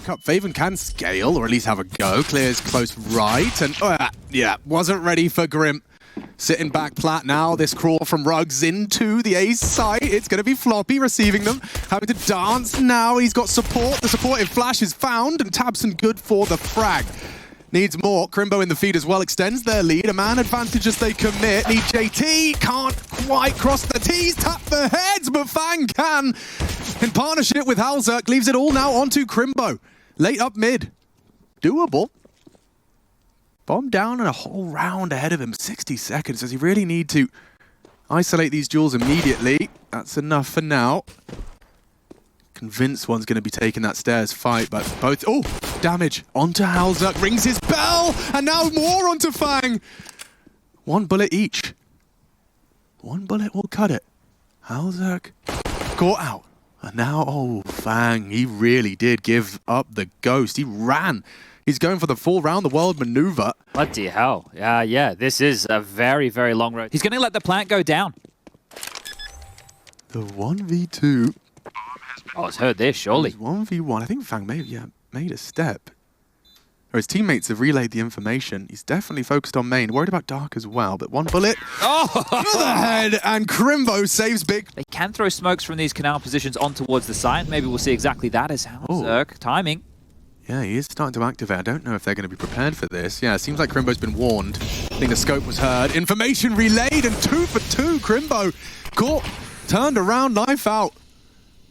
Faven can scale, or at least have a go. Clears close right, and yeah, wasn't ready for Grim. Sitting back plat now, this crawl from Ruggs into the A's site. It's going to be Floppy receiving them. Having to dance now, he's got support. The supportive flash is found, and Tabson good for the frag. Needs more. Crimbo in the feed as well extends their lead. A man advantage as they commit. Need JT. Can't quite cross the T's. Tap the heads, but Fang can. In partnership with Halzerk, leaves it all now onto Crimbo. Late up mid. Doable. Bomb down and a whole round ahead of him. 60 seconds. Does he really need to isolate these duels immediately? That's enough for now. Convinced one's going to be taking that stairs fight, but both... Oh, damage onto Halzerk. Rings his bell, and now more onto Fang. One bullet each. One bullet will cut it. Halzerk caught out. And now, oh, Fang, he really did give up the ghost. He ran. He's going for the full round the world maneuver. Bloody hell. Yeah, this is a very, very long road. He's going to let the plant go down. The 1v2. Oh, it's heard this, surely. 1v1. I think Fang may have made a step. Or his teammates have relayed the information. He's definitely focused on main. Worried about Dark as well, but one bullet to the head, and Crimbo saves big. They can throw smokes from these canal positions on towards the side. Maybe we'll see exactly that as Halzerk. Timing. Yeah, he is starting to activate. I don't know if they're going to be prepared for this. Yeah, it seems like Crimbo's been warned. I think the scope was heard. Information relayed, and 2 for 2. Crimbo caught, turned around, knife out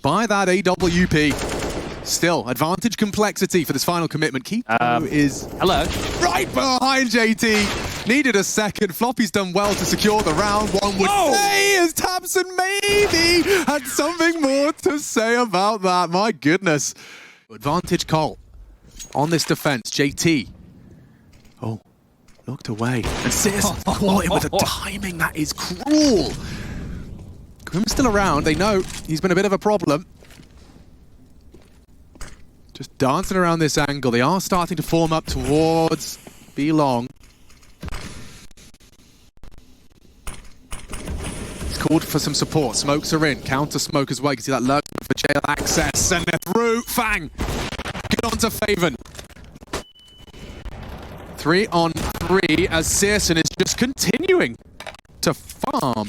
by that AWP. Still, advantage complexity for this final commitment. Keto is right behind JT. Needed a second. Floppy's done well to secure the round. One would say as Tabson maybe had something more to say about that. My goodness. Advantage Cole on this defense. JT. Oh, looked away. And Sis caught him with a timing that is cruel. Grim's still around. They know he's been a bit of a problem. Just dancing around this angle. They are starting to form up towards B-Long. He's called for some support. Smokes are in. Counter smoke as well. You can see that lurk for jail access. And they're through. Fang. Get on to Faven. 3 on 3 as Searson is just continuing to farm.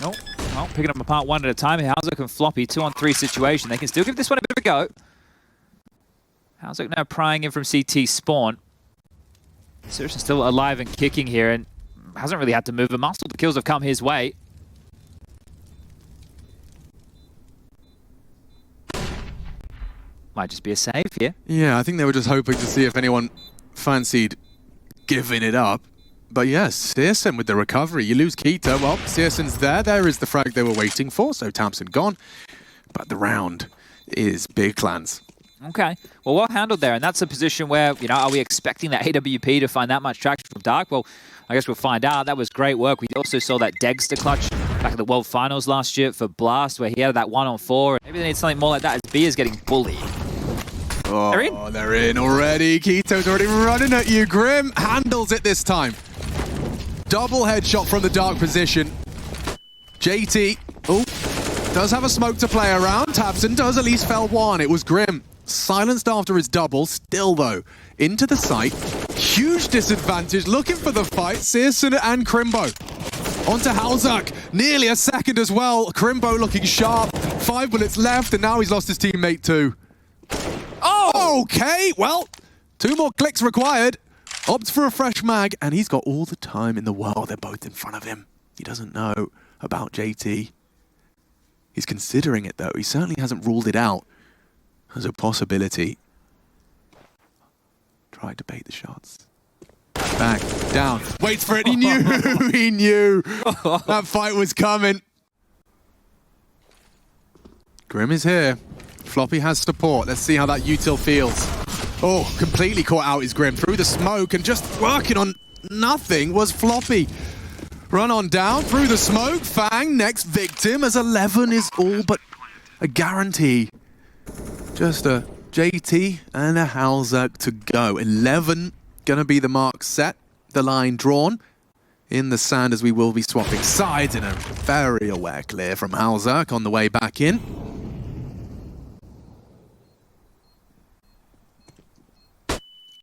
Nope. Well, picking them apart one at a time. Halzerk and Floppy, 2-on-3 situation. They can still give this one a bit of a go. Halzerk now prying in from CT spawn. Searson's still alive and kicking here and hasn't really had to move a muscle. The kills have come his way. Might just be a save here. Yeah, I think they were just hoping to see if anyone fancied giving it up. But yes, Searson with the recovery. You lose Keto. Well, Searson's there. There is the frag they were waiting for. So Tabson gone. But the round is big clans. Okay. Well handled there. And that's a position where, you know, are we expecting that AWP to find that much traction from Dark? Well, I guess we'll find out. That was great work. We also saw that Degster clutch back at the World Finals last year for Blast, where he had that 1-on-4. Maybe they need something more like that as B is getting bullied. Oh, they're in already. Keto's already running at you. Grim handles it this time. Double headshot from the Dark position. JT, does have a smoke to play around. Tabson does at least fell one. It was Grim. Silenced after his double. Still, though, into the site. Huge disadvantage. Looking for the fight. Searson and Crimbo. Onto Halzerk. Nearly a second as well. Crimbo looking sharp. 5 bullets left, and now he's lost his teammate too. Oh, okay. Well, 2 more clicks required. Opts for a fresh mag, and he's got all the time in the world. They're both in front of him. He doesn't know about JT. He's considering it, though. He certainly hasn't ruled it out as a possibility. Tried to bait the shots. Back, down, waits for it. He knew, he knew that fight was coming. Grim is here. Floppy has support. Let's see how that util feels. Oh, completely caught out is Grim. Through the smoke and just working on nothing was Floppy. Run on down, through the smoke. Fang, next victim, as 11 is all but a guarantee. Just a JT and a Halzerk to go. 11 gonna be the mark set. The line drawn in the sand as we will be swapping sides in a very aware clear from Halzerk on the way back in.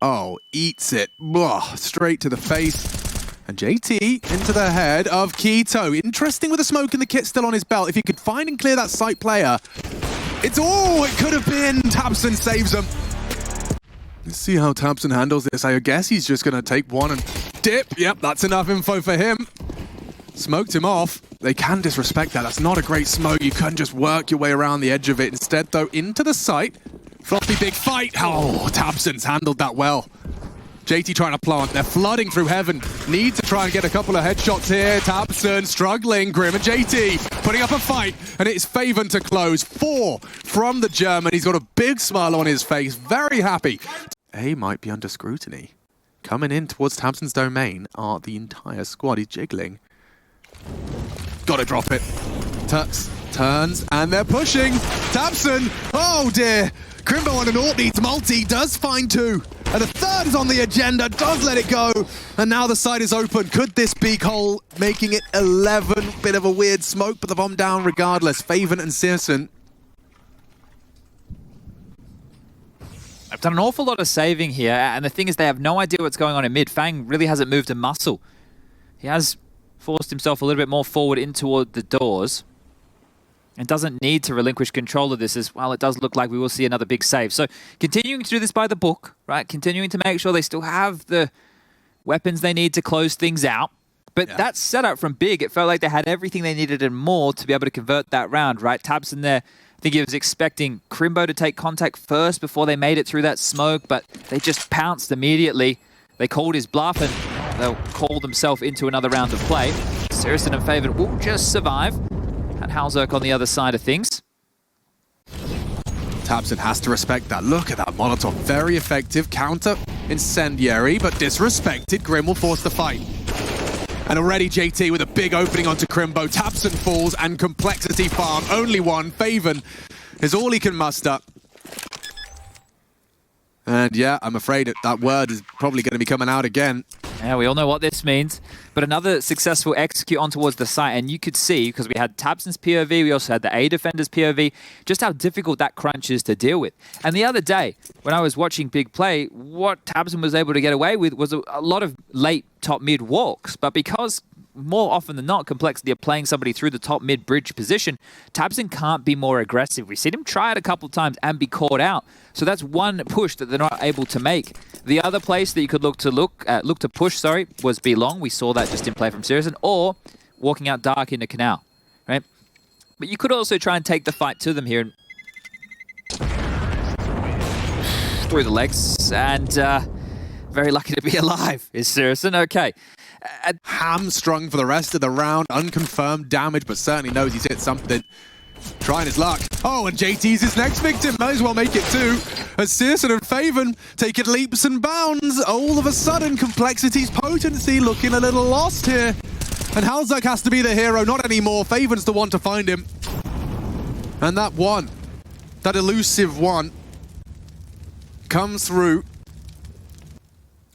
Oh, eats it. Blah, straight to the face. And JT into the head of Keto. Interesting with the smoke and the kit still on his belt. If he could find and clear that site player, it could have been. tabseN saves him. Let's see how tabseN handles this. I guess he's just going to take one and dip. Yep, that's enough info for him. Smoked him off. They can disrespect that. That's not a great smoke. You couldn't just work your way around the edge of it. Instead, though, into the site. Floppy big fight. Oh, tabseN's handled that well. JT trying to plant. They're flooding through heaven. Need to try and get a couple of headshots here. tabseN struggling. Grim and JT putting up a fight. And it's Faven to close. 4 from the German. He's got a big smile on his face. Very happy. A might be under scrutiny. Coming in towards tabseN's domain are the entire squad. He's jiggling. Gotta drop it. Turns, and they're pushing. tabseN, oh dear. Crimbo on an ult needs multi, does find 2. And the third is on the agenda, does let it go. And now the side is open. Could this be Cole making it 11? Bit of a weird smoke, but the bomb down regardless. Faven and CSGO. I've done an awful lot of saving here, and the thing is they have no idea what's going on in mid. Fang really hasn't moved a muscle. He has forced himself a little bit more forward in toward the doors and doesn't need to relinquish control of this as well. It does look like we will see another big save. So continuing to do this by the book, right? Continuing to make sure they still have the weapons they need to close things out. But that setup from Big, it felt like they had everything they needed and more to be able to convert that round, right? tabseN there, I think he was expecting Crimbo to take contact first before they made it through that smoke, but they just pounced immediately. They called his bluff and they'll call themselves into another round of play. CSGO and Faven will just survive. And Halzerk on the other side of things. tabseN has to respect that. Look at that Molotov. Very effective. Counter incendiary, but disrespected. Grim will force the fight. And already JT with a big opening onto Crimbo. tabseN falls and complexity farm. Only one. Faven is all he can muster. And yeah, I'm afraid that word is probably going to be coming out again. Yeah, we all know what this means. But another successful execute on towards the site. And you could see, because we had tabseN's POV, we also had the A defender's POV, just how difficult that crunch is to deal with. And the other day, when I was watching Big play, what tabseN was able to get away with was a lot of late top-mid walks. But because more often than not, complexity of playing somebody through the top mid-bridge position, tabseN can't be more aggressive. We've seen him try it a couple of times and be caught out. So that's one push that they're not able to make. The other place that you could look to push, was B long. We saw that just in play from CSGO, or walking out dark into Canal, right? But you could also try and take the fight to them here and through the legs, and very lucky to be alive is CSGO. Okay. Hamstrung for the rest of the round. Unconfirmed damage, but certainly knows he's hit something. Trying his luck. Oh, and JT's his next victim. Might as well make it 2. As CSGO and Faven take it leaps and bounds. All of a sudden, Complexity's potency looking a little lost here. And Halzerk has to be the hero, not anymore. Faven's the one to find him. And that one, that elusive one, comes through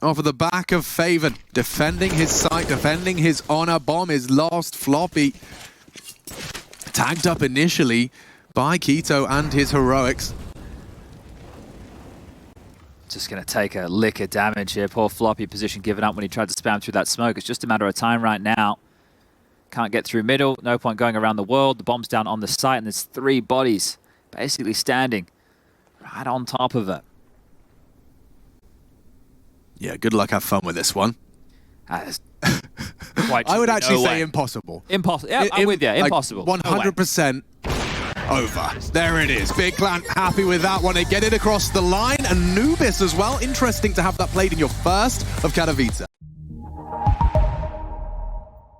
off of the back of Faven, defending his site, defending his honor. Bomb is lost. Floppy tagged up initially by Keto and his heroics. Just going to take a lick of damage here. Poor Floppy, position given up when he tried to spam through that smoke. It's just a matter of time right now. Can't get through middle. No point going around the world. The bomb's down on the site, and there's 3 bodies basically standing right on top of it. Yeah, good luck. Have fun with this one. I would actually say impossible. Impossible. Yeah, I'm with you. Impossible. Like 100% over. There it is. Big Clan happy with that one. They get it across the line. And Nubis as well. Interesting to have that played in your first of Katowice.